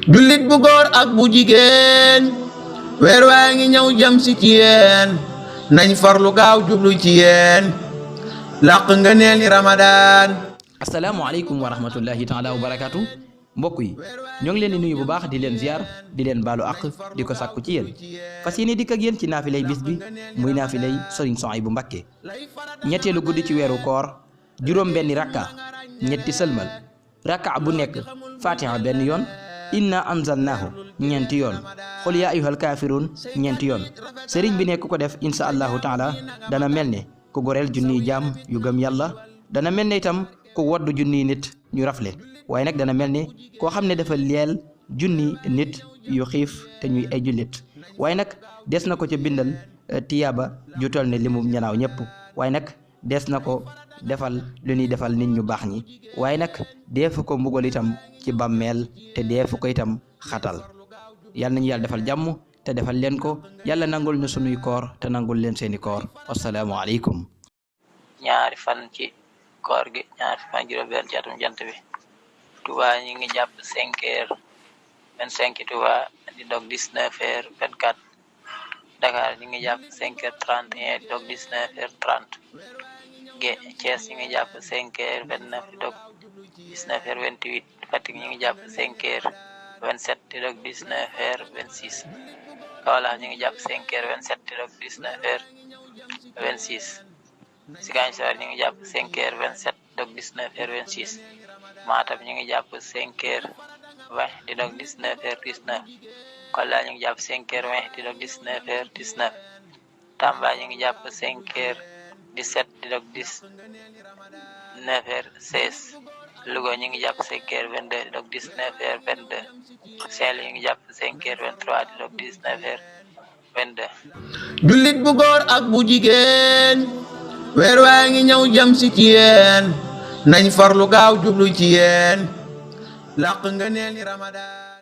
jullit bu góor ak bu jigéen weer waa ngi ñëw jëm si ci yéen nañ farlu gaaw jublu ci yéen làq nga neel ni Ramadan. asalaamaaleykum wa rahmatullahi taala wa barakaatu mbokk yi ñoo ngi leen di nuyu bu baax di leen ziar di leen baalu àq di ko sàkku ci yéen fas yéene dikk ak yéen ci naafilay bis bi muy naafilay Sëriñ Souhaïbou Mbacké ñetteelu guddi ci weeru koor juróom benni rakka ñetti sëlmal rakka bu nekk fatiha benn yoon inna anzalnaahu ñeenti yoon xul yaa ayyuhal kaafiruun ñeenti yoon sëriñ bi nekk ko def insha allahu taala dana mel ne ku goreel junniy jaam yu gëm yàlla dana mel ne itam ku woddu junniy nit ñu rafle waaye nag dana mel ne koo xam ne dafa leel junni nit yu xiif te ñuy ay jullit waaye nag des na ko ca bindal tiyaaba ju toll ne limu ñanaaw ñëpp waaye nag des na ko defal lu ñuy defal nit ñu baax ñi waaye nag deefu ko mbugal itam ci bàmmeel te deefu ko itam xatal yàlla nañu yàlla defal jàmm te defal leen ko yàlla nangul ñu sunuy koor te nangul leen seeni koor assalaamu aleykum. ñaari fan ci koor gi ñaari fan juróom-benn ci atum jant bi Touba ñi ngi jàpp 5h25 Touba di dog 19h24 Dakar ñi ngi jàpp 5h31 di dog 19h30 Thiès ñi ngi jàpp 5h29 di dog 19h28 Fatick ñi ngi jàpp 5h27 di dog 19h26 Kaolack ñi ngi jàpp 5h27 di dog 19h26 Ziguinchor ñi ngi jàpp 5h27 dog 19h26 Matam ñi ngi jàpp 5h20 di dog 19h19 Kolda ñi ngi jàpp 5h20 di dog 19h19 Tamba ñi ngi jàpp 5h17 di dog 19h16 Louga ñi ngi jàpp 5h22 di dog 19h22 Saint-Louis ñi ngi jàpp 5h23 di dog 19h22 jullit bu góor ak bu jigéen weer waa ngi ñëw jëm si ci yéen nañ farlu gaaw jublu ci yéen làq nga neel ni Ramadan.